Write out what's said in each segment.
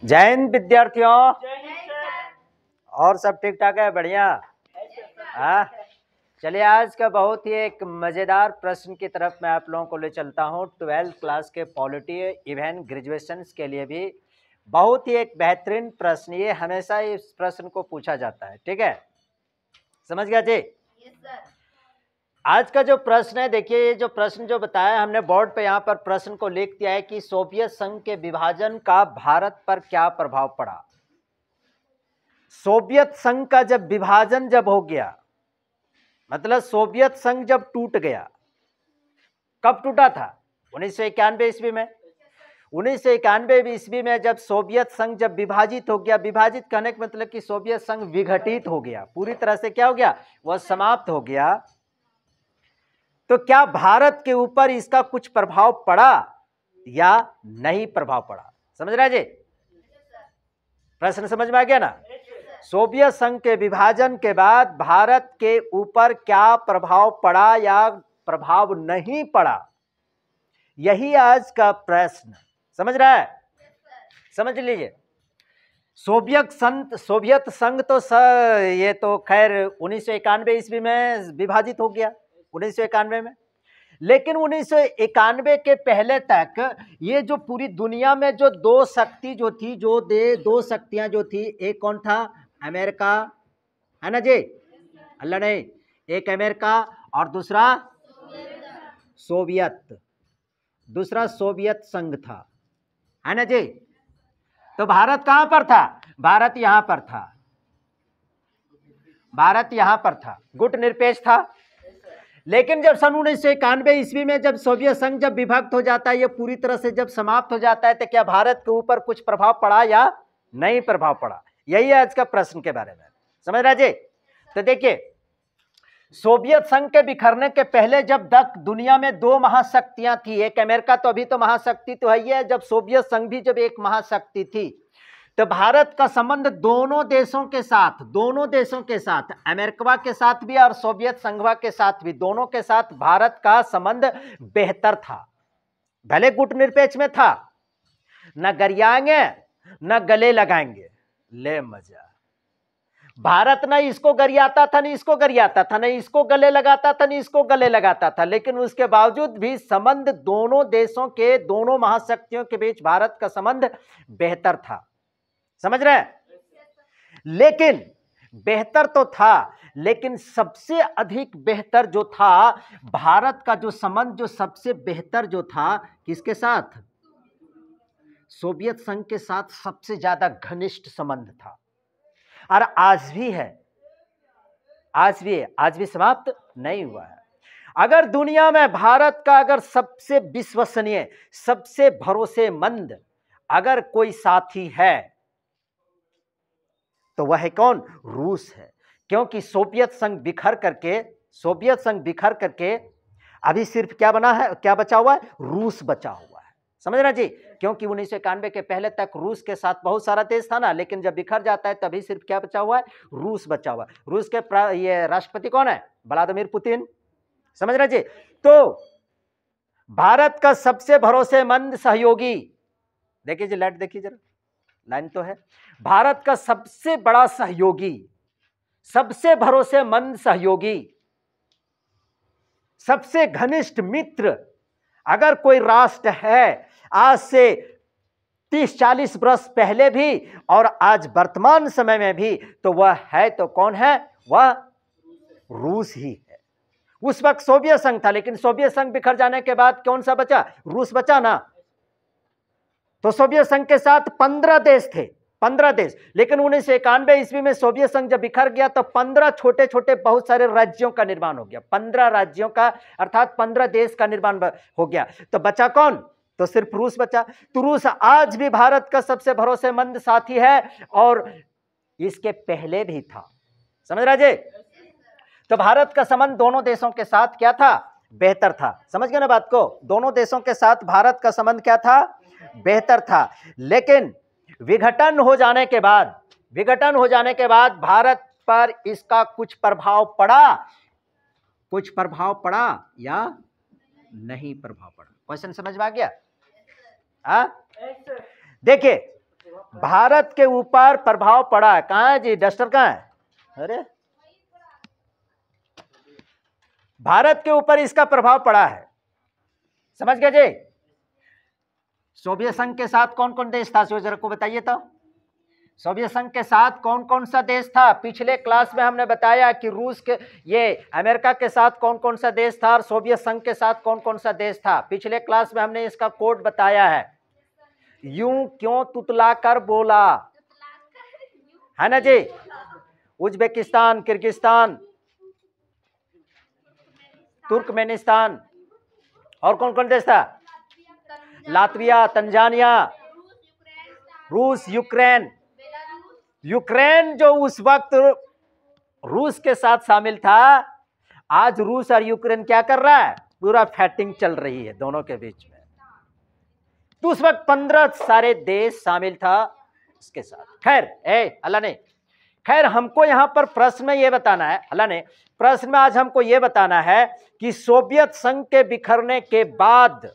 जय हिंद विद्यार्थियों। और सब ठीक ठाक है? बढ़िया। हाँ, चलिए आज का बहुत ही एक मज़ेदार प्रश्न की तरफ मैं आप लोगों को ले चलता हूँ। 12th क्लास के पॉलिटी इवन ग्रेजुएशन के लिए भी बहुत ही एक बेहतरीन प्रश्न, ये हमेशा इस प्रश्न को पूछा जाता है। ठीक है, समझ गया जी? आज का जो प्रश्न है, देखिए ये जो प्रश्न जो बताया हमने बोर्ड पे, यहाँ पर प्रश्न को लिख दिया है कि सोवियत संघ के विभाजन का भारत पर क्या प्रभाव पड़ा। सोवियत संघ का जब विभाजन जब हो गया, मतलब सोवियत संघ जब टूट गया, कब टूटा था? 1991 ईस्वी में। 1991 ईस्वी में जब सोवियत संघ जब विभाजित हो गया, विभाजित कहने का मतलब कि सोवियत संघ विघटित हो गया, पूरी तरह से क्या हो गया, वह समाप्त हो गया। तो क्या भारत के ऊपर इसका कुछ प्रभाव पड़ा या नहीं प्रभाव पड़ा? समझ रहे जी? प्रश्न समझ में आ गया ना? सोवियत संघ के विभाजन के बाद भारत के ऊपर क्या प्रभाव पड़ा या प्रभाव नहीं पड़ा, यही आज का प्रश्न। समझ रहा है? समझ लीजिए। सोवियत संघ तो ये तो खैर 1991 ईस्वी में विभाजित हो गया, 1991 में। लेकिन 1991 के पहले तक ये जो पूरी दुनिया में जो दो शक्ति जो थी, दो शक्तियां जो थी, एक कौन था? अमेरिका, है ना जी? अल्लाह नहीं, एक अमेरिका और दूसरा सोवियत, दूसरा सोवियत संघ था, है ना जी? तो भारत कहां पर था? भारत यहां पर था, भारत यहां पर था, गुट निरपेक्ष था। लेकिन जब सन 1991 ईस्वी में जब सोवियत संघ जब विभक्त हो जाता है, ये पूरी तरह से जब समाप्त हो जाता है, तो क्या भारत के ऊपर कुछ प्रभाव पड़ा या नहीं प्रभाव पड़ा? यही है आज का प्रश्न के बारे में। समझ रहे जी? तो देखिए, सोवियत संघ के बिखरने के पहले जब तक दुनिया में दो महाशक्तियां थी, एक अमेरिका तो अभी तो महाशक्ति तो है ही है, जब सोवियत संघ भी जब एक महाशक्ति थी, तो भारत का संबंध दोनों देशों के साथ, अमेरिका के साथ भी और सोवियत संघ के साथ भी, दोनों के साथ भारत का संबंध बेहतर था। भले गुट निरपेक्ष में था, न गरियाएंगे न गले लगाएंगे, ले मजा। भारत न इसको गरियाता था, न इसको गरियाता था, न इसको गले लगाता था, न इसको गले लगाता था, लेकिन उसके बावजूद भी संबंध दोनों देशों के, दोनों महाशक्तियों के बीच भारत का संबंध बेहतर था। समझ रहे हैं? लेकिन बेहतर तो था, लेकिन सबसे अधिक बेहतर जो था, भारत का जो संबंध जो सबसे बेहतर जो था, किसके साथ? सोवियत संघ के साथ सबसे ज्यादा घनिष्ठ संबंध था। और आज भी है, आज भी समाप्त नहीं हुआ है। अगर दुनिया में भारत का अगर सबसे विश्वसनीय, सबसे भरोसेमंद अगर कोई साथी है तो वह है कौन? रूस है। क्योंकि सोवियत संघ बिखर करके अभी सिर्फ क्या बना है, क्या बचा हुआ है? रूस बचा हुआ है। समझ रहे जी? क्योंकि 1991 के पहले तक रूस के साथ बहुत सारा देश था ना, लेकिन जब बिखर जाता है तभी सिर्फ क्या बचा हुआ है? रूस बचा हुआ है। रूस के ये राष्ट्रपति कौन है? Vladimir Putin. समझ रहे जी? तो भारत का सबसे भरोसेमंद सहयोगी, देखिए जी, लाइट देखिए जरा, लाइन तो है। भारत का सबसे बड़ा सहयोगी, सबसे भरोसेमंद सहयोगी, सबसे घनिष्ठ मित्र अगर कोई राष्ट्र है, आज से 30-40 वर्ष पहले भी और आज वर्तमान समय में भी, तो वह है, तो कौन है? वह रूस ही है। उस वक्त सोवियत संघ था, लेकिन सोवियत संघ बिखर जाने के बाद कौन सा बचा? रूस बचा ना। तो सोवियत संघ के साथ 15 देश थे, 15 देश। लेकिन 1991 ईस्वी में सोवियत संघ जब बिखर गया तो 15 छोटे छोटे बहुत सारे राज्यों का निर्माण हो गया, 15 राज्यों का, अर्थात 15 देश का निर्माण हो गया। तो बचा कौन? तो सिर्फ रूस बचा। तो रूस आज भी भारत का सबसे भरोसेमंद साथी है और इसके पहले भी था। समझ रहे जी? तो भारत का संबंध दोनों देशों के साथ क्या था? बेहतर था। समझ गए ना बात को? दोनों देशों के साथ भारत का संबंध क्या था? बेहतर था। लेकिन विघटन हो जाने के बाद भारत पर इसका कुछ प्रभाव पड़ा या नहीं प्रभाव पड़ा? क्वेश्चन समझ में आ गया? देखिए, भारत के ऊपर प्रभाव पड़ा। कहां है जी, डस्टर कहां है? अरे भारत के ऊपर इसका प्रभाव पड़ा है, समझ गए जी। सोवियत संघ के साथ कौन कौन देश था, जरा को बताइए तो। सोवियत संघ के साथ कौन कौन सा देश था? पिछले क्लास में हमने बताया कि रूस के, ये अमेरिका के साथ कौन कौन सा देश था और सोवियत संघ के साथ कौन कौन सा देश था। पिछले क्लास में हमने इसका कोड बताया है, यूं क्यों तुतलाकर बोला, है ना जी। उज्बेकिस्तान, किर्गिस्तान, तुर्कमेनिस्तान, और कौन कौन देश था? लातविया, तंजानिया, रूस, यूक्रेन। यूक्रेन जो उस वक्त रूस के साथ शामिल था, आज रूस और यूक्रेन क्या कर रहा है? पूरा फाइटिंग चल रही है दोनों के बीच में। तो उस वक्त 15 सारे देश शामिल था इसके साथ। खैर अल्लाह ने, खैर हमको यहां पर प्रश्न में यह बताना है, अल्लाह ने प्रश्न में आज हमको यह बताना है कि सोवियत संघ के बिखरने के बाद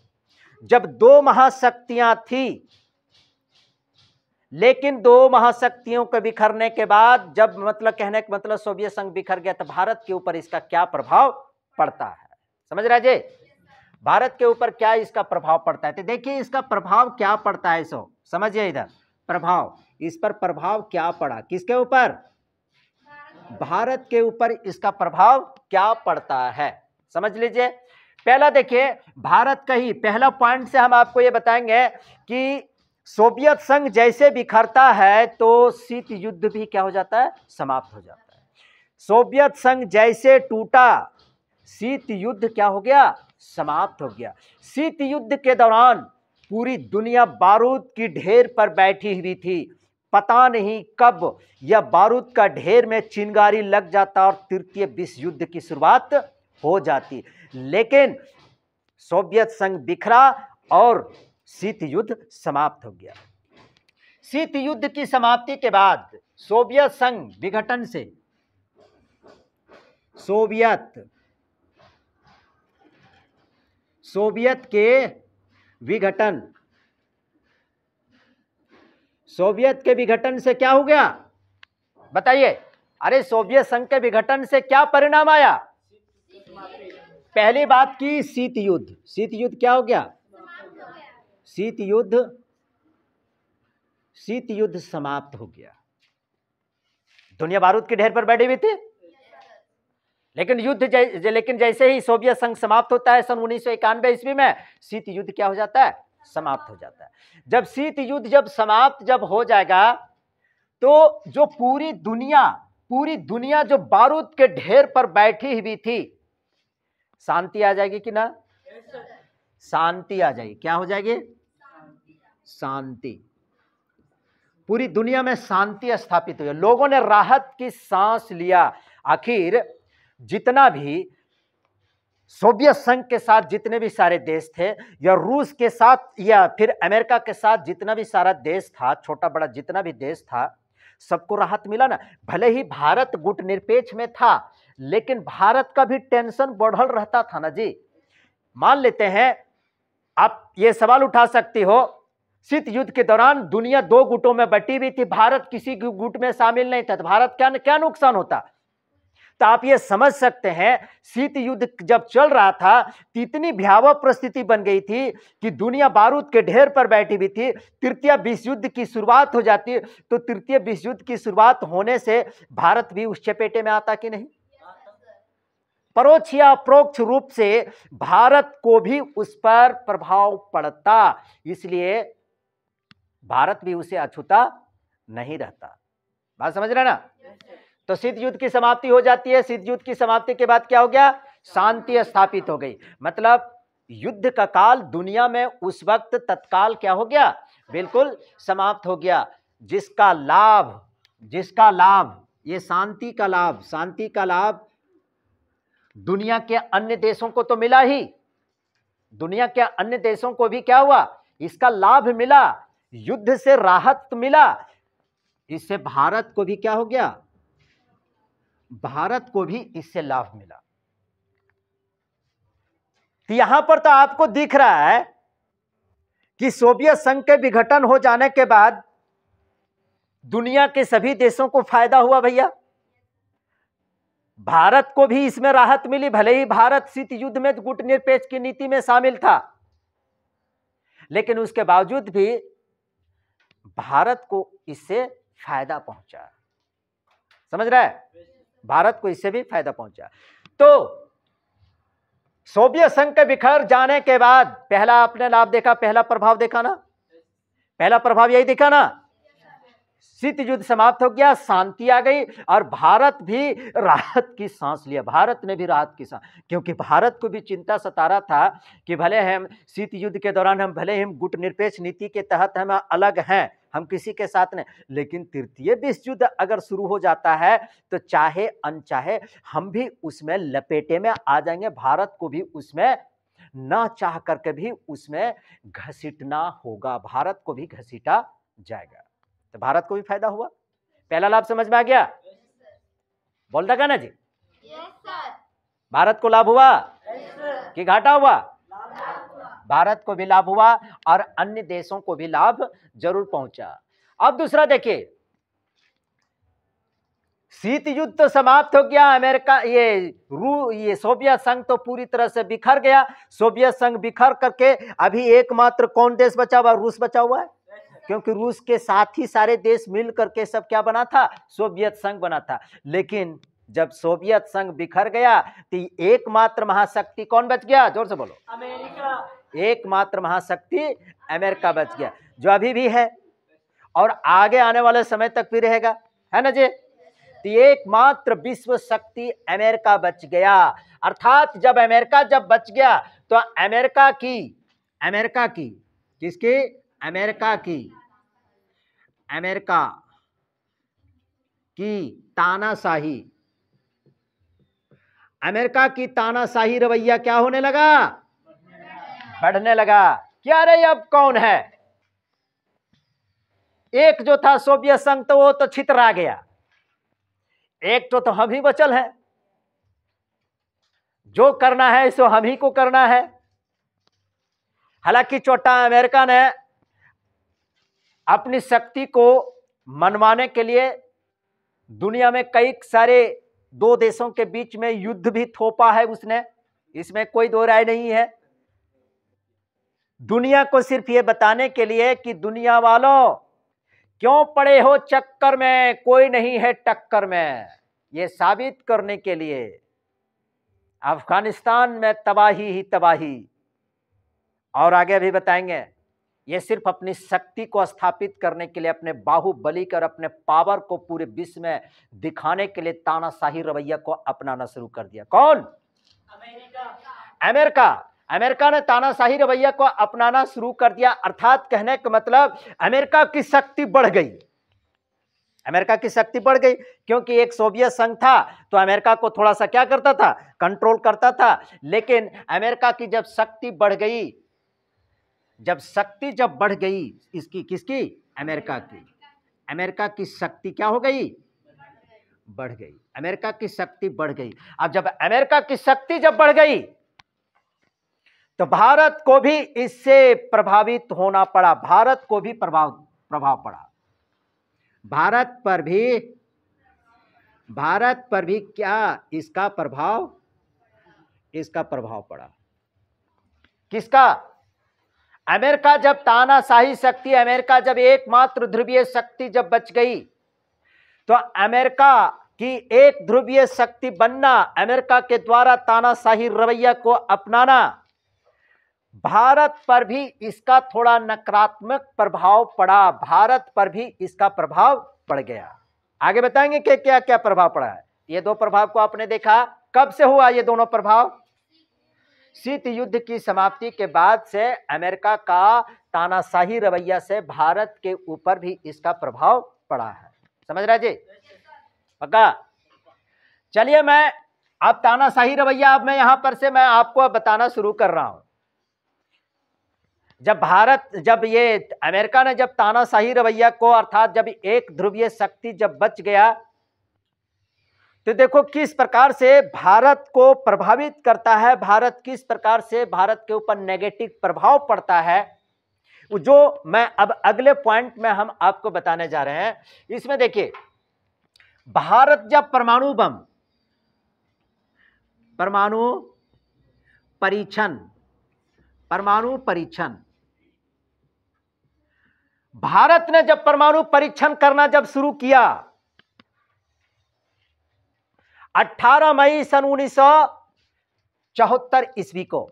जब दो महाशक्तियां थी, लेकिन दो महाशक्तियों के बिखरने के बाद जब, मतलब कहने का मतलब सोवियत संघ बिखर गया, तो भारत के ऊपर इसका क्या प्रभाव पड़ता है, समझ रहे जी। भारत के ऊपर क्या इसका प्रभाव पड़ता है, तो देखिए इसका प्रभाव क्या पड़ता है, सो समझिए इधर प्रभाव, इस पर प्रभाव क्या पड़ा, किसके ऊपर? भारत के ऊपर इसका प्रभाव क्या पड़ता है, समझ लीजिए। पहला देखिए, भारत का ही पहला पॉइंट से हम आपको यह बताएंगे कि सोवियत संघ जैसे बिखरता है तो शीत युद्ध भी क्या हो जाता है? समाप्त हो जाता है। सोवियत संघ जैसे टूटा, शीत युद्ध क्या हो गया? समाप्त हो गया। शीत युद्ध के दौरान पूरी दुनिया बारूद की ढेर पर बैठी हुई थी, पता नहीं कब यह बारूद का ढेर में चिंगारी लग जाता और तृतीय विश्व युद्ध की शुरुआत हो जाती। लेकिन सोवियत संघ बिखरा और शीत युद्ध समाप्त हो गया। शीत युद्ध की समाप्ति के बाद सोवियत संघ विघटन से, सोवियत के विघटन, सोवियत के विघटन से क्या हो गया बताइए? अरे सोवियत संघ के विघटन से क्या परिणाम आया? पहली बात की शीत युद्ध, शीत युद्ध क्या हो गया? शीत युद्ध समाप्त हो गया। दुनिया बारूद की ढेर पर बैठी हुई थी, लेकिन जैसे ही सोवियत संघ समाप्त होता है सन 1991 ईस्वी में, शीत युद्ध क्या हो जाता है? समाप्त हो जाता है। जब शीत युद्ध जब समाप्त हो जाएगा तो जो पूरी दुनिया जो बारूद के ढेर पर बैठी हुई थी, शांति आ जाएगी कि ना? शांति आ जाएगी। क्या हो जाएगी? शांति। पूरी दुनिया में शांति स्थापित हुई, लोगों ने राहत की सांस लिया। आखिर जितना भी सोवियत संघ के साथ जितने भी सारे देश थे, या रूस के साथ या फिर अमेरिका के साथ जितना भी सारा देश था, छोटा बड़ा जितना भी देश था, सबको राहत मिला ना। भले ही भारत गुट निरपेक्ष में था, लेकिन भारत का भी टेंशन बढ़ल रहता था ना जी। मान लेते हैं, आप ये सवाल उठा सकते हो, शीत युद्ध के दौरान दुनिया दो गुटों में बटी हुई थी, भारत किसी गुट में शामिल नहीं था, तो भारत क्या नुकसान होता? तो आप ये समझ सकते हैं, शीत युद्ध जब चल रहा था तो इतनी भयावह परिस्थिति बन गई थी कि दुनिया बारूद के ढेर पर बैठी हुई थी। तृतीय विश्व युद्ध की शुरुआत हो जाती, तो तृतीय विश्व युद्ध की शुरुआत होने से भारत भी उस चपेटे में आता कि नहीं? परोक्ष या अप्रोक्ष रूप से भारत को भी उस पर प्रभाव पड़ता, इसलिए भारत भी उसे अछूता नहीं रहता। बात समझ रहे ना? तो शीत युद्ध की समाप्ति हो जाती है। शीत युद्ध की समाप्ति के बाद क्या हो गया? शांति स्थापित हो गई। मतलब युद्ध का काल दुनिया में उस वक्त तत्काल क्या हो गया? बिल्कुल समाप्त हो गया। जिसका लाभ ये शांति का लाभ दुनिया के अन्य देशों को तो मिला ही, दुनिया के अन्य देशों को भी क्या हुआ? इसका लाभ मिला, युद्ध से राहत मिला। इससे भारत को भी क्या हो गया? भारत को भी इससे लाभ मिला। तो यहां पर तो आपको दिख रहा है कि सोवियत संघ के विघटन हो जाने के बाद दुनिया के सभी देशों को फायदा हुआ भैया। भारत को भी इसमें राहत मिली, भले ही भारत शीत युद्ध में गुटनिरपेक्ष की नीति में शामिल था, लेकिन उसके बावजूद भी भारत को इससे फायदा पहुंचा। समझ रहा है? भारत को इससे भी फायदा पहुंचा। तो सोवियत संघ के बिखर जाने के बाद पहला आपने लाभ देखा, पहला प्रभाव देखा ना, पहला प्रभाव यही देखा ना, शीत युद्ध समाप्त हो गया, शांति आ गई और भारत भी राहत की सांस लिया। भारत ने भी राहत की सांस, क्योंकि भारत को भी चिंता सता रहा था कि भले हम शीत युद्ध के दौरान हम भले हम गुटनिरपेक्ष नीति के तहत हम अलग हैं, हम किसी के साथ नहीं, लेकिन तृतीय विश्व युद्ध अगर शुरू हो जाता है तो चाहे अनचाहे हम भी उसमें लपेटे में आ जाएंगे। भारत को भी उसमें ना चाह करके भी उसमें घसीटना होगा, भारत को भी घसीटा जाएगा। तो भारत को भी फायदा हुआ। पहला लाभ समझ में आ गया? बोलता क्या ना जी? भारत को लाभ हुआ कि घाटा हुआ? भारत को भी लाभ हुआ और अन्य देशों को भी लाभ जरूर पहुंचा। अब दूसरा देखिए, शीत युद्ध तो समाप्त हो गया, अमेरिका ये सोवियत संघ तो पूरी तरह से बिखर गया। सोवियत संघ बिखर करके अभी एकमात्र कौन देश बचा हुआ? रूस बचा हुआ है, क्योंकि रूस के साथ ही सारे देश मिल करके सब क्या बना था? सोवियत संघ बना था। लेकिन जब सोवियत संघ बिखर गया तो एकमात्र महाशक्ति कौन बच गया? जोर से बोलो। अमेरिका। एकमात्र महाशक्ति अमेरिका बच गया, जो अभी भी है और आगे आने वाले समय तक भी रहेगा, है ना जी? तो एकमात्र विश्व शक्ति अमेरिका बच गया। अर्थात जब अमेरिका जब बच गया तो अमेरिका की किसकी? अमेरिका की तानाशाही रवैया क्या होने लगा? बढ़ने लगा। क्या रे अब कौन है? एक जो था सोवियत संघ तो वो तो छितरा गया, एक तो हम ही बचल है, जो करना है सो हम ही को करना है। हालांकि छोटा अमेरिका ने अपनी शक्ति को मनवाने के लिए दुनिया में कई सारे दो देशों के बीच में युद्ध भी थोपा है उसने, इसमें कोई दो राय नहीं है। दुनिया को सिर्फ ये बताने के लिए कि दुनिया वालों क्यों पड़े हो चक्कर में, कोई नहीं है टक्कर में, ये साबित करने के लिए अफगानिस्तान में तबाही ही तबाही, और आगे भी बताएंगे। ये सिर्फ अपनी शक्ति को स्थापित करने के लिए, अपने बाहुबली कर अपने पावर को पूरे विश्व में दिखाने के लिए तानाशाही रवैया को अपनाना शुरू कर दिया। कौन? अमेरिका ने तानाशाही रवैया को अपनाना शुरू कर दिया। अर्थात कहने का मतलब अमेरिका की शक्ति बढ़ गई, अमेरिका की शक्ति बढ़ गई, क्योंकि एक सोवियत संघ था तो अमेरिका को थोड़ा सा क्या करता था? कंट्रोल करता था। लेकिन अमेरिका की जब शक्ति बढ़ गई, जब बढ़ गई इसकी, किसकी? अमेरिका की शक्ति क्या हो गई? बढ़ गई। अमेरिका की शक्ति बढ़ गई। अब जब अमेरिका की शक्ति जब बढ़ गई तो भारत को भी इससे प्रभावित होना पड़ा, भारत को भी प्रभाव पड़ा। भारत पर भी क्या इसका प्रभाव पड़ा? किसका? अमेरिका जब तानाशाही शक्ति, अमेरिका जब एकमात्र ध्रुवीय शक्ति जब बच गई तो अमेरिका की एक ध्रुवीय शक्ति बनना, अमेरिका के द्वारा तानाशाही रवैया को अपनाना, भारत पर भी इसका थोड़ा नकारात्मक प्रभाव पड़ा, भारत पर भी इसका प्रभाव पड़ गया। आगे बताएंगे कि क्या क्या प्रभाव पड़ा है। ये दो प्रभाव को आपने देखा, कब से हुआ ये दोनों प्रभाव? शीत युद्ध की समाप्ति के बाद से अमेरिका का तानाशाही रवैया से भारत के ऊपर भी इसका प्रभाव पड़ा है। समझ रहे जी? पक्का? चलिए मैं अब तानाशाही रवैया अब मैं यहां पर से मैं आपको अब बताना शुरू कर रहा हूं। जब ये अमेरिका ने जब तानाशाही रवैया को, अर्थात जब एक ध्रुवीय शक्ति जब बच गया, तो देखो किस प्रकार से भारत को प्रभावित करता है, भारत किस प्रकार से भारत के ऊपर नेगेटिव प्रभाव पड़ता है, जो मैं अब अगले पॉइंट में हम आपको बताने जा रहे हैं, इसमें देखिए, भारत जब परमाणु परीक्षण, भारत ने जब परमाणु परीक्षण करना जब शुरू किया 18 मई सन 1974 ईस्वी को,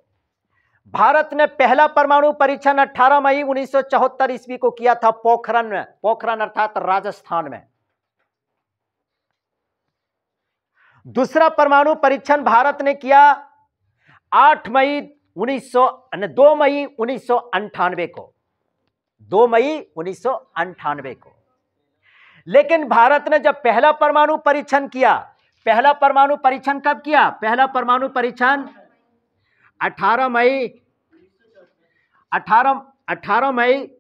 भारत ने पहला परमाणु परीक्षण 18 मई 1974 ईस्वी को किया था पोखरण में, पोखरण अर्थात राजस्थान में। दूसरा परमाणु परीक्षण भारत ने किया 2 मई 1998 को, 2 मई 1998 को। लेकिन भारत ने जब पहला परमाणु परीक्षण किया, पहला परमाणु परीक्षण कब किया? पहला परमाणु परीक्षण 18 मई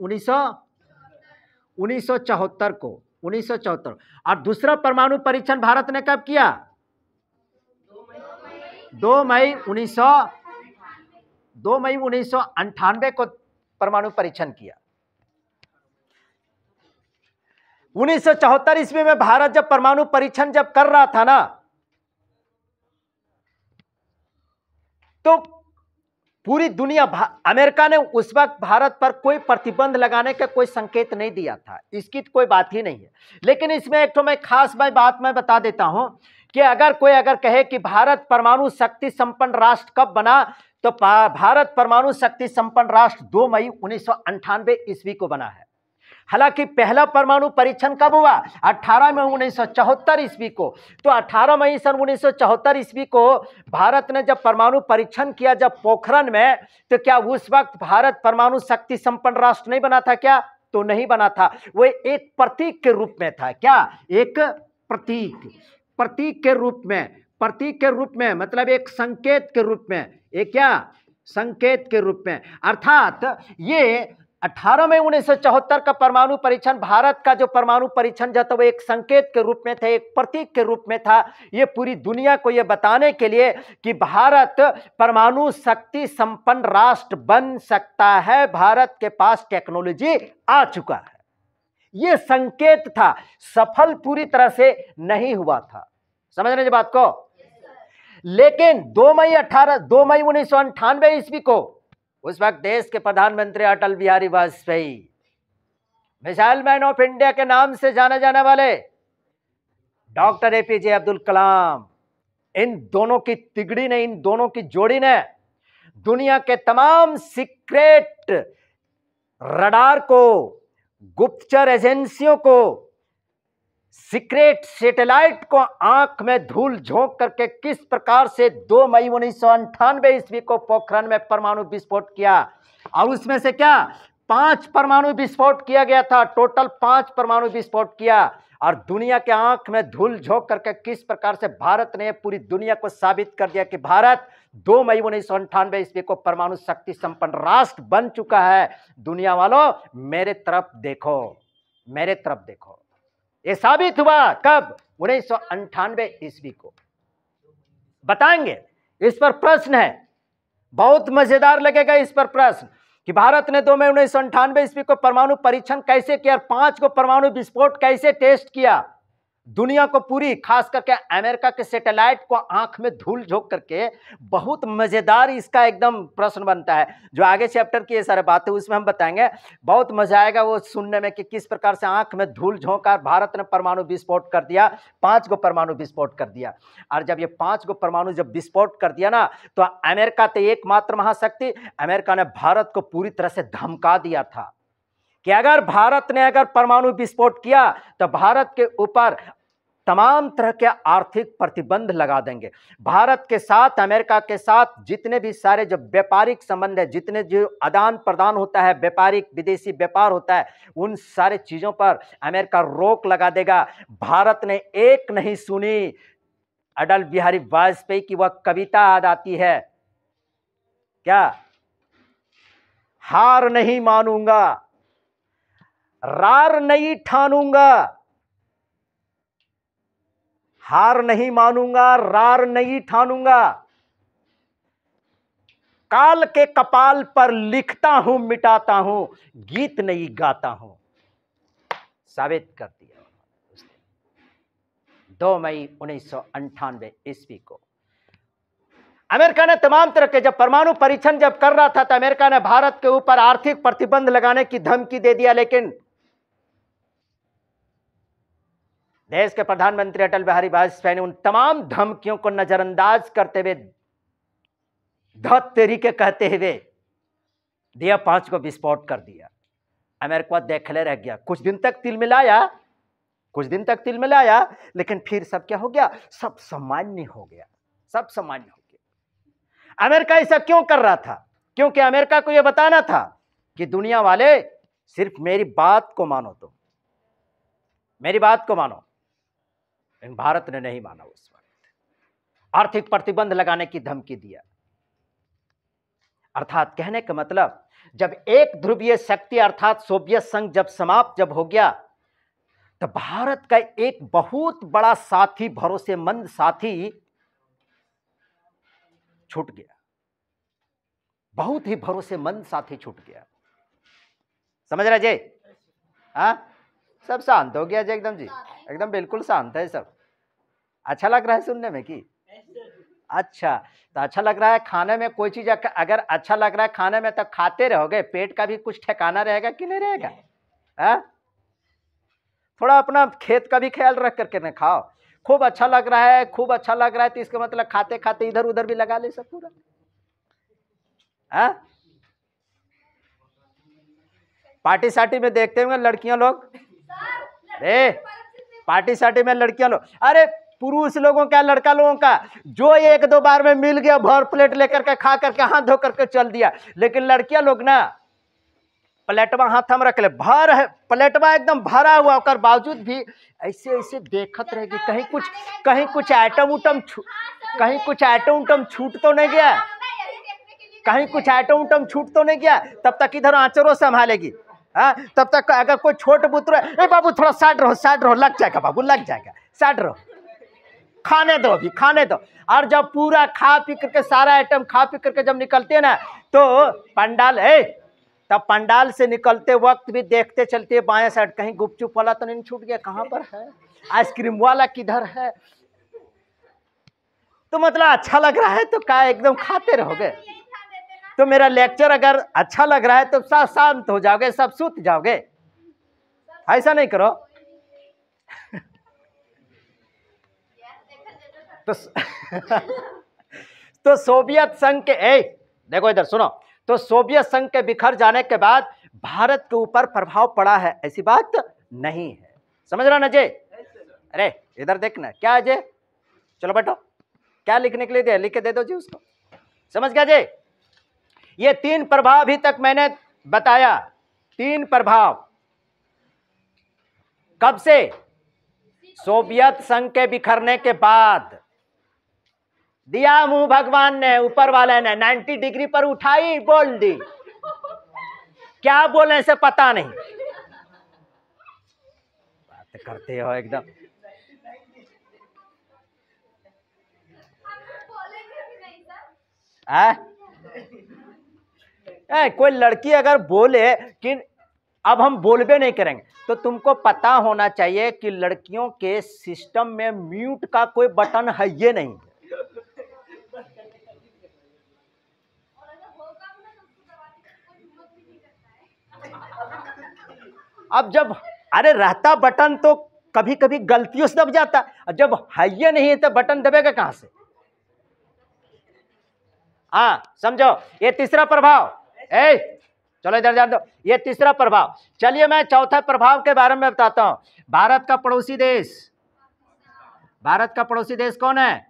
1974 को, 1974। और दूसरा परमाणु परीक्षण भारत ने कब किया? 2 मई 1998 को परमाणु परीक्षण किया। 1974 ईस्वी में भारत जब परमाणु परीक्षण जब कर रहा था ना, तो पूरी दुनिया, अमेरिका ने उस वक्त भारत पर कोई प्रतिबंध लगाने का कोई संकेत नहीं दिया था, इसकी कोई बात ही नहीं है। लेकिन इसमें एक तो मैं खास बात मैं बता देता हूं कि अगर कोई कहे कि भारत परमाणु शक्ति संपन्न राष्ट्र कब बना, तो भारत परमाणु शक्ति संपन्न राष्ट्र 2 मई 1998 ईस्वी को बना है। हालांकि पहला परमाणु परीक्षण कब हुआ? 18 मई 1974 ईस्वी को। तो 18 मई सन 1974 ईस्वी को भारत ने जब परमाणु परीक्षण किया जब पोखरण में, तो क्या उस वक्त भारत परमाणु शक्ति संपन्न राष्ट्र नहीं बना था क्या? तो नहीं बना था। वो एक प्रतीक के रूप में था। क्या? एक प्रतीक के रूप में, प्रतीक के रूप में मतलब एक संकेत के रूप में, एक क्या? संकेत के रूप में। अर्थात ये 18 मई 1974 का परमाणु परीक्षण, भारत का जो परमाणु परीक्षण जो था वो एक संकेत के रूप में था, एक प्रतीक के रूप में था। ये पूरी दुनिया को ये बताने के लिए कि भारत परमाणु शक्ति संपन्न राष्ट्र बन सकता है, भारत के पास टेक्नोलॉजी आ चुका है। ये संकेत था, सफल पूरी तरह से नहीं हुआ था। समझ रहे हैं बात को? लेकिन 2 मई 1998 ईस्वी को उस वक्त देश के प्रधानमंत्री Atal Bihari Vajpayee, missile man of India के नाम से जाने जाने वाले डॉक्टर एपीजे अब्दुल कलाम, इन दोनों की तिगड़ी ने, इन दोनों की जोड़ी ने दुनिया के तमाम सीक्रेट रडार को, गुप्तचर एजेंसियों को, सीक्रेट सैटेलाइट को आंख में धूल झोंक करके किस प्रकार से 2 मई 1998 ईस्वी को पोखरण में परमाणु विस्फोट किया। और उसमें से क्या 5 परमाणु विस्फोट किया गया था, टोटल 5 परमाणु विस्फोट किया। और दुनिया के आंख में धूल झोंक करके किस प्रकार से भारत ने पूरी दुनिया को साबित कर दिया कि भारत 2 मई 1998 ईस्वी को परमाणु शक्ति संपन्न राष्ट्र बन चुका है। दुनिया वालों मेरे तरफ देखो, मेरे तरफ देखो। ये साबित हुआ कब? 1998 ईस्वी को। बताएंगे, इस पर प्रश्न है, बहुत मजेदार लगेगा इस पर प्रश्न कि भारत ने 2 मई 1998 ईस्वी को परमाणु परीक्षण कैसे किया, 5 को परमाणु विस्फोट कैसे टेस्ट किया। दुनिया को पूरी, खास करके अमेरिका के सैटेलाइट को आंख में धूल झोंक करके, बहुत मजेदार इसका एकदम प्रश्न बनता है। जो आगे चैप्टर की ये सारे बातें उसमें हम बताएंगे, बहुत मजा आएगा वो सुनने में कि किस प्रकार से आंख में धूल झोंका भारत ने परमाणु विस्फोट कर दिया, 5 को परमाणु विस्फोट कर दिया। और जब ये 5 को परमाणु जब विस्फोट कर दिया ना, तो अमेरिका तो एकमात्र महाशक्ति, अमेरिका ने भारत को पूरी तरह से धमका दिया था कि अगर भारत ने परमाणु विस्फोट किया तो भारत के ऊपर तमाम तरह के आर्थिक प्रतिबंध लगा देंगे। भारत के साथ, अमेरिका के साथ जितने भी सारे जो व्यापारिक संबंध है, जितने जो आदान प्रदान होता है, व्यापारिक विदेशी व्यापार होता है, उन सारे चीजों पर अमेरिका रोक लगा देगा। भारत ने एक नहीं सुनी। अटल बिहारी वाजपेयी की वह कविता याद आती है, क्या? हार नहीं मानूंगा, रार नहीं ठानूंगा, हार नहीं मानूंगा, रार नहीं ठानूंगा। काल के कपाल पर लिखता हूं मिटाता हूं, गीत नहीं गाता हूं, साबित कर दिया। 2 मई 1998 ईस्वी को अमेरिका ने तमाम तरह के जब परमाणु परीक्षण जब कर रहा था तो अमेरिका ने भारत के ऊपर आर्थिक प्रतिबंध लगाने की धमकी दे दिया, लेकिन देश के प्रधानमंत्री अटल बिहारी वाजपेयी ने उन तमाम धमकियों को नजरअंदाज करते हुए धत तेरी के कहते हुए दिया 5 को विस्फोट कर दिया। अमेरिका देखले रह गया। कुछ दिन तक तिल मिलाया, लेकिन फिर सब क्या हो गया, सब सामान्य हो गया, सब सामान्य हो गया। अमेरिका ऐसा क्यों कर रहा था? क्योंकि अमेरिका को यह बताना था कि दुनिया वाले सिर्फ मेरी बात को मानो, तुम मेरी बात को मानो। लेकिन भारत ने नहीं माना। उस वक्त आर्थिक प्रतिबंध लगाने की धमकी दिया। अर्थात कहने का मतलब, जब एक ध्रुवीय शक्ति अर्थात सोवियत संघ जब समाप्त जब हो गया, तो भारत का एक बहुत बड़ा साथी, भरोसेमंद साथी छूट गया। बहुत ही भरोसेमंद साथी छूट गया। समझ रहे जी? हाँ, सब शांत हो गया जी, एकदम जी, एकदम बिल्कुल शांत है सब। अच्छा लग रहा है सुनने में कि? अच्छा, तो अच्छा लग रहा है खाने में। कोई चीज अगर अच्छा लग रहा है खाने में तो खाते रहोगे, पेट का भी कुछ ठिकाना रहेगा कि नहीं रहेगा? हाँ, थोड़ा अपना खेत का भी ख्याल रख करके ना खाओ। खूब अच्छा लग रहा है, खूब अच्छा लग रहा है, तो इसका मतलब खाते खाते इधर उधर भी लगा ले सब पूरा। हाँ, पार्टी सार्टी में देखते होंगे लड़कियां लोग, पार्टी सार्टी में लड़कियां लोग, अरे पुरुष लोगों का, लड़का लोगों का, जो 1-2 बार में मिल गया भर प्लेट लेकर के खा करके हाथ धो करके चल दिया। लेकिन लड़कियां लोग ना, प्लेटवा हाथ हम रख ले, भर है प्लेटवा एकदम भरा हुआ होकर बावजूद भी ऐसे ऐसे देखत रहेगी, कहीं कुछ आइटम उटम कहीं कुछ आइटम उटम छूट तो नहीं गया, कहीं कुछ आइटम उटम छूट तो नहीं गया। तब तक इधर आंचरों संभालेगी। हाँ, तब तक अगर कोई छोट पुत्र, ए बाबू थोड़ा साइड रहो, लग जाएगा बाबू, लग जाएगा, साइड रहो, खाने दो अभी, खाने दो। और जब पूरा खा पी करके सारा आइटम खा पी करके जब निकलते हैं ना, तो पंडाल है, तब पंडाल से निकलते वक्त भी देखते चलते बाएं साइड, कहीं गुपचुप वाला तो नहीं छूट गया, कहां पर है, आइसक्रीम वाला किधर है। तो मतलब अच्छा लग रहा है तो क्या एकदम खाते रहोगे? तो मेरा लेक्चर अगर अच्छा लग रहा है तो सब शांत हो जाओगे, सब सूत जाओगे। ऐसा नहीं करो। तो सोवियत संघ के, देखो इधर सुनो, तो सोवियत संघ के बिखर जाने के बाद भारत के ऊपर प्रभाव पड़ा है, ऐसी बात नहीं है। समझ रहा ना जी? अरे इधर देखना क्या है जी, चलो बैठो, क्या लिखने के लिए दे, लिख के दे दो जी उसको। समझ गया जी? ये 3 प्रभाव अभी तक मैंने बताया, 3 प्रभाव। कब से? सोवियत संघ के बिखरने के बाद। दिया मुंह भगवान ने, ऊपर वाले ने 90 डिग्री पर उठाई, बोल दी, क्या बोलने से पता नहीं, बात करते हो एकदम। कोई लड़की अगर बोले कि अब हम बोलबे नहीं करेंगे, तो तुमको पता होना चाहिए कि लड़कियों के सिस्टम में म्यूट का कोई बटन है ये नहीं। अब जब अरे रहता बटन तो कभी कभी गलतियों से दब जाता, जब है ये नहीं है तो बटन दबेगा कहां से? हाँ समझो, ये तीसरा प्रभाव। चलो इधर जा दो, ये तीसरा प्रभाव। चलिए मैं चौथा प्रभाव के बारे में बताता हूं। भारत का पड़ोसी देश, भारत का पड़ोसी देश कौन है?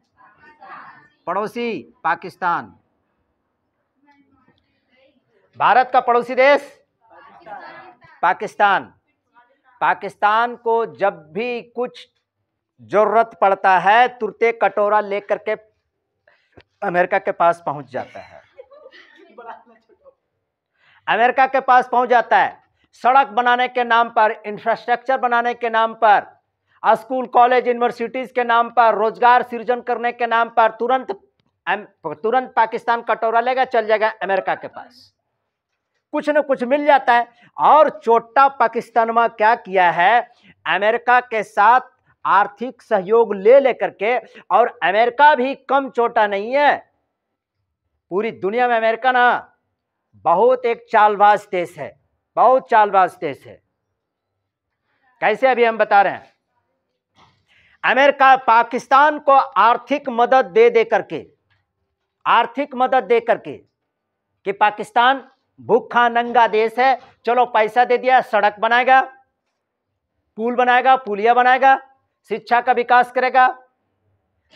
पड़ोसी पाकिस्तान। भारत का पड़ोसी देश पाकिस्तान। पाकिस्तान को जब भी कुछ जरूरत पड़ता है तुरते कटोरा लेकर के अमेरिका के पास पहुंच जाता है, अमेरिका के पास पहुंच जाता है। सड़क बनाने के नाम पर, इंफ्रास्ट्रक्चर बनाने के नाम पर, स्कूल कॉलेज यूनिवर्सिटीज के नाम पर, रोजगार सृजन करने के नाम पर तुरंत तुरंत पाकिस्तान कटोरा लेगा, चल जाएगा अमेरिका के पास, कुछ न कुछ मिल जाता है। और छोटा पाकिस्तान में क्या किया है, अमेरिका के साथ आर्थिक सहयोग ले लेकर के, और अमेरिका भी कम छोटा नहीं है, पूरी दुनिया में अमेरिका ना बहुत एक चालबाज देश है, बहुत चालबाज देश है। कैसे, अभी हम बता रहे हैं। अमेरिका पाकिस्तान को आर्थिक मदद दे करके, आर्थिक दे दे करके कि पाकिस्तान भूखा नंगा देश है, चलो पैसा दे दिया, सड़क बनाएगा, पुल बनाएगा, पुलिया बनाएगा, शिक्षा का विकास करेगा,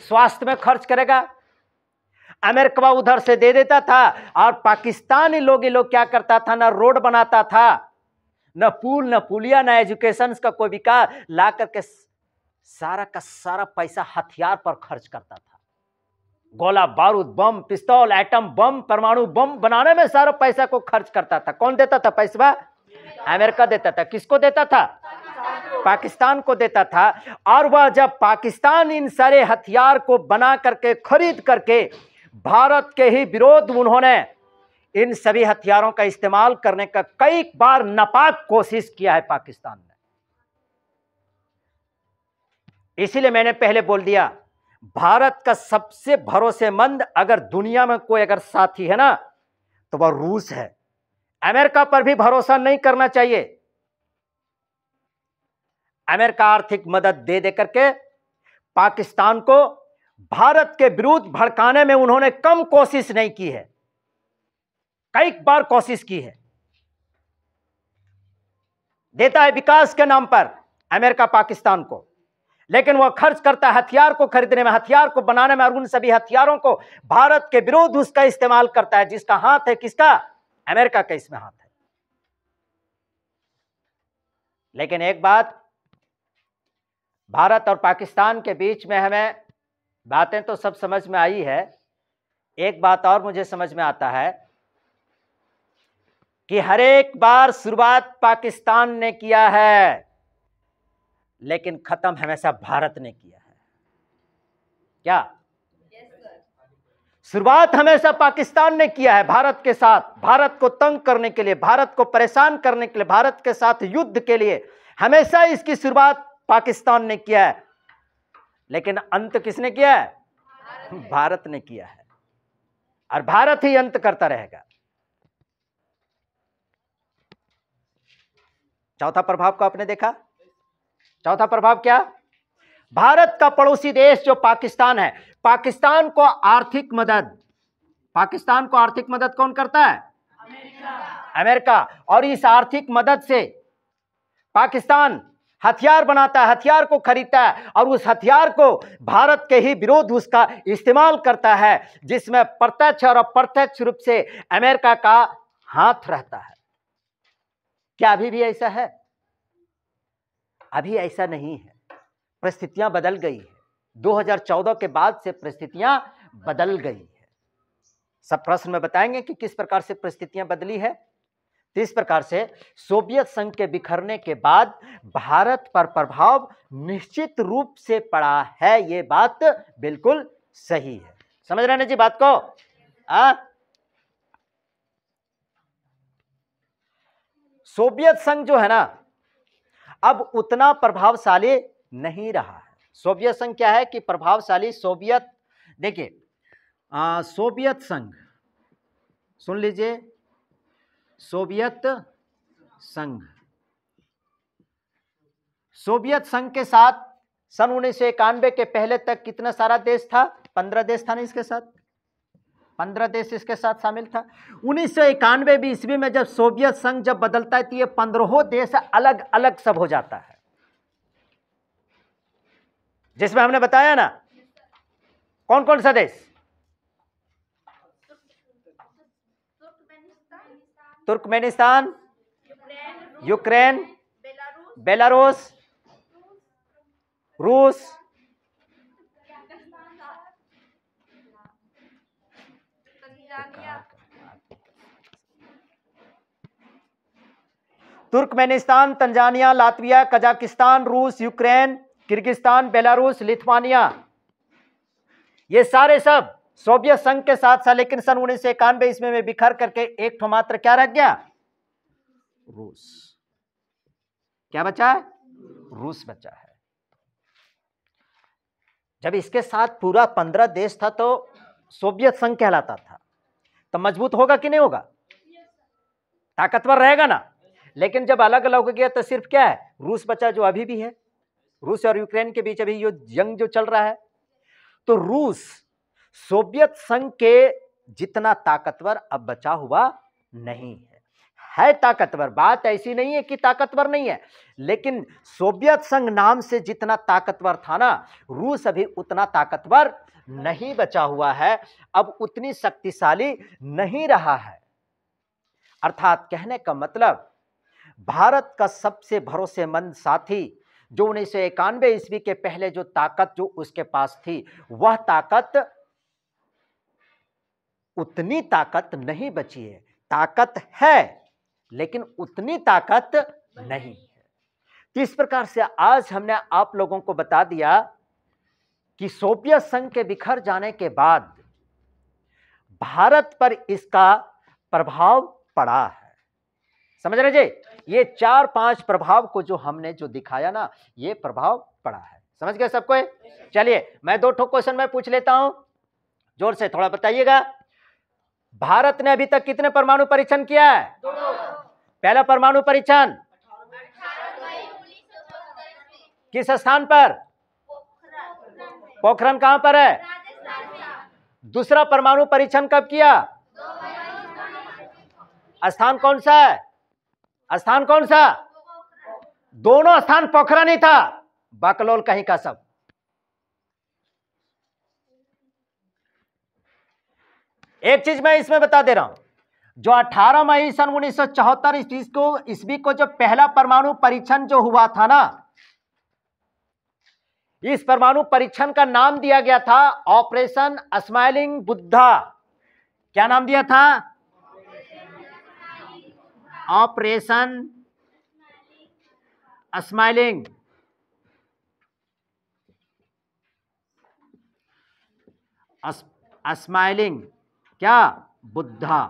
स्वास्थ्य में खर्च करेगा। अमेरिका उधर से दे देता था, और पाकिस्तानी लोग ये लोग क्या करता था, ना रोड बनाता था, न पुल, न पुलिया, न एजुकेशन का कोई विकास, ला करके सारा का सारा पैसा हथियार पर खर्च करता था। गोला बारूद, बम, पिस्तौल, एटम बम, परमाणु बम बनाने में सारा पैसा को खर्च करता था। कौन देता था पैसा? अमेरिका देता था। किसको देता था? पाकिस्तान को देता था। और वह जब पाकिस्तान इन सारे हथियार को बना करके, खरीद करके, भारत के ही विरोध उन्होंने इन सभी हथियारों का इस्तेमाल करने का कई बार नापाक कोशिश किया है पाकिस्तान ने। इसीलिए मैंने पहले बोल दिया, भारत का सबसे भरोसेमंद अगर दुनिया में कोई अगर साथी है ना, तो वह रूस है। अमेरिका पर भी भरोसा नहीं करना चाहिए। अमेरिका आर्थिक मदद दे दे करके पाकिस्तान को भारत के विरुद्ध भड़काने में उन्होंने कम कोशिश नहीं की है, कई बार कोशिश की है। देता है विकास के नाम पर अमेरिका पाकिस्तान को, लेकिन वह खर्च करता है हथियार को खरीदने में, हथियार को बनाने में, और उन सभी हथियारों को भारत के विरोध उसका इस्तेमाल करता है। जिसका हाथ है किसका? अमेरिका का इसमें हाथ है। लेकिन एक बात, भारत और पाकिस्तान के बीच में हमें बातें तो सब समझ में आई है, एक बात और मुझे समझ में आता है कि हर एक बार शुरुआत पाकिस्तान ने किया है, लेकिन खत्म हमेशा भारत ने किया है। क्या? शुरुआत हमेशा पाकिस्तान ने किया है भारत के साथ, भारत को तंग करने के लिए, भारत को परेशान करने के लिए, भारत के साथ युद्ध के लिए, हमेशा इसकी शुरुआत पाकिस्तान ने किया है। लेकिन अंत किसने किया है? भारत ने किया है, और भारत ही अंत करता रहेगा। चौथा प्रभाव को आपने देखा। चौथा प्रभाव क्या? भारत का पड़ोसी देश जो पाकिस्तान है, पाकिस्तान को आर्थिक मदद, पाकिस्तान को आर्थिक मदद कौन करता है? अमेरिका। और इस आर्थिक मदद से पाकिस्तान हथियार बनाता है, हथियार को खरीदता है, और उस हथियार को भारत के ही विरोध उसका इस्तेमाल करता है, जिसमें प्रत्यक्ष और अप्रत्यक्ष रूप से अमेरिका का हाथ रहता है। क्या अभी भी ऐसा है? अभी ऐसा नहीं है, परिस्थितियां बदल गई है। 2014 के बाद से परिस्थितियां बदल गई है। सब प्रश्न में बताएंगे कि किस प्रकार से परिस्थितियां बदली है। तो इस प्रकार से सोवियत संघ के बिखरने के बाद भारत पर प्रभाव निश्चित रूप से पड़ा है, ये बात बिल्कुल सही है। समझ रहे हैं जी बात को? सोवियत संघ जो है ना, अब उतना प्रभावशाली नहीं रहा है। सोवियत संघ क्या है कि प्रभावशाली सोवियत, देखिए सोवियत संघ, सुन लीजिए, सोवियत संघ, सोवियत संघ के साथ सन 1991 के पहले तक कितना सारा देश था? 15 देश था ना इसके साथ, 15 देश इसके साथ शामिल था। 1991 ईस्वी में जब सोवियत संघ जब बदलता है तो ये 15 देश अलग अलग सब हो जाता है, जिसमें हमने बताया ना कौन कौन सा देश? तुर्कमेनिस्तान, यूक्रेन, बेलारूस, रूस, तुर्कमेनिस्तान, तंजानिया, लातविया, कजाकिस्तान, रूस, यूक्रेन, किर्गिस्तान, बेलारूस, लिथुआनिया, ये सारे सब सोवियत संघ के साथ था, लेकिन सन 1991 ईस्वी में बिखर करके एक ठो मात्र क्या रह गया? रूस। क्या बचा है? रूस बचा है। जब इसके साथ पूरा 15 देश था तो सोवियत संघ कहलाता था। तो मजबूत होगा कि नहीं होगा? ताकतवर रहेगा ना। लेकिन जब अलग अलग हो गया तो सिर्फ क्या है? रूस बचा, जो अभी भी है। रूस और यूक्रेन के बीच अभी ये जंग जो चल रहा है, तो रूस सोवियत संघ के जितना ताकतवर अब बचा हुआ नहीं है ताकतवर, बात ऐसी नहीं है कि ताकतवर नहीं है, लेकिन सोवियत संघ नाम से जितना ताकतवर था ना, रूस अभी उतना ताकतवर नहीं बचा हुआ है, अब उतनी शक्तिशाली नहीं रहा है। अर्थात कहने का मतलब, भारत का सबसे भरोसेमंद साथी जो 1991 ईस्वी के पहले जो ताकत जो उसके पास थी, वह ताकत उतनी ताकत नहीं बची है। ताकत है लेकिन उतनी ताकत नहीं है। तो इस प्रकार से आज हमने आप लोगों को बता दिया कि सोवियत संघ के बिखर जाने के बाद भारत पर इसका प्रभाव पड़ा है। समझ रहे जी? ये 4-5 प्रभाव को जो हमने जो दिखाया ना, ये प्रभाव पड़ा है। समझ गए सबको? चलिए मैं 2 ठो क्वेश्चन मैं पूछ लेता हूं, जोर से थोड़ा बताइएगा। भारत ने अभी तक कितने परमाणु परीक्षण किया है? 2। पहला परमाणु परीक्षण किस स्थान पर? पोखरण कहां पर है? दूसरा परमाणु परीक्षण कब किया? स्थान कौन सा है? स्थान कौन सा? दोनों स्थान पोखरण ही था, बकलोल कहीं का सब। एक चीज मैं इसमें बता दे रहा हूं, जो 18 मई सन 1974 ईस्वी को जो पहला परमाणु परीक्षण जो हुआ था ना, इस परमाणु परीक्षण का नाम दिया गया था ऑपरेशन स्माइलिंग बुद्धा। क्या नाम दिया था? ऑपरेशन स्माइलिंग स्माइलिंग क्या? बुद्धा।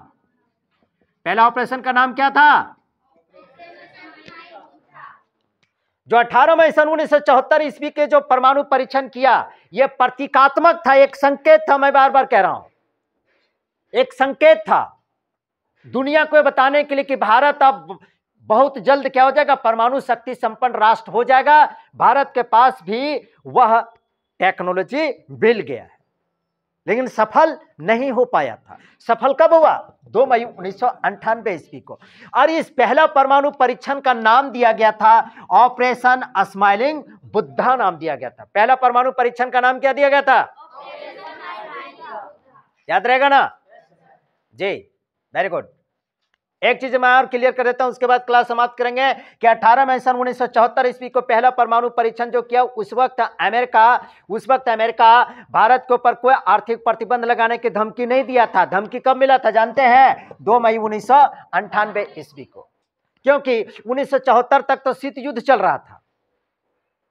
पहला ऑपरेशन का नाम क्या था? जो 18 मई सन 1974 ईस्वी के जो परमाणु परीक्षण किया, यह प्रतीकात्मक था, एक संकेत था। मैं बार बार कह रहा हूं, एक संकेत था दुनिया को बताने के लिए कि भारत अब बहुत जल्द क्या हो जाएगा? परमाणु शक्ति संपन्न राष्ट्र हो जाएगा। भारत के पास भी वह टेक्नोलॉजी मिल गया है, लेकिन सफल नहीं हो पाया था। सफल कब हुआ? 2 मई 1998 ईस्वी को। और इस पहला परमाणु परीक्षण का नाम दिया गया था ऑपरेशन स्माइलिंग बुद्धा, नाम दिया गया था। पहला परमाणु परीक्षण का नाम क्या दिया गया था? याद रहेगा ना जी? Very good. एक चीज मैं और क्लियर कर देता हूं, उसके बाद क्लास समाप्त करेंगे कि 18 मई सन 1974 ईस्वी को पहला परमाणु परीक्षण जो किया, उस वक्त अमेरिका भारत के ऊपर कोई आर्थिक प्रतिबंध लगाने की धमकी नहीं दिया था। धमकी कब मिला था जानते हैं? 2 मई 1998 ईस्वी को, क्योंकि 1974 तक तो शीत युद्ध चल रहा था।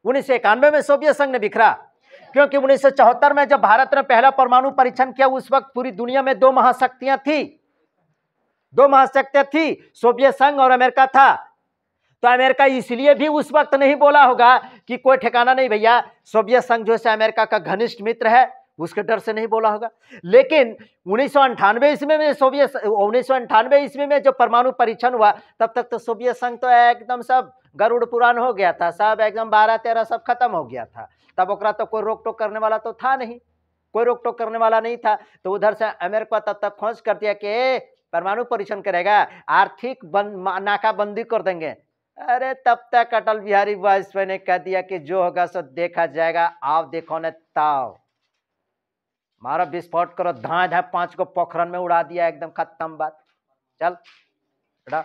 1991 में सोवियत संघ ने बिखरा, क्योंकि 1974 में जब भारत ने पहला परमाणु परीक्षण किया, उस वक्त पूरी दुनिया में 2 महाशक्तियां थी, सोवियत संघ और अमेरिका था। तो अमेरिका इसलिए भी उस वक्त नहीं बोला होगा कि कोई ठिकाना नहीं भैया, सोवियत संघ जो है अमेरिका का घनिष्ठ मित्र है, उसके डर से नहीं बोला होगा। लेकिन 1998 ईस्वी में जो परमाणु परीक्षण हुआ, तब तक तो सोवियत संघ तो एकदम सब गरुड़ पुराण हो गया था, सब एकदम 12-13 सब खत्म हो गया था। तब ओकरा तो कोई रोक टोक करने वाला तो था नहीं, कोई रोक टोक करने वाला नहीं था। तो उधर से अमेरिका तब तक खोज कर दिया कि परमाणु परीक्षण करेगा, आर्थिक नाकाबंदी कर देंगे। अरे तब तक अटल बिहारी वाजपेयी ने कह दिया कि जो होगा सो देखा जाएगा, आप देखो ने ताव मारा विस्फोट करो, धाए 5 को पोखरण में उड़ा दिया, एकदम खत्म बात। चल बेटा।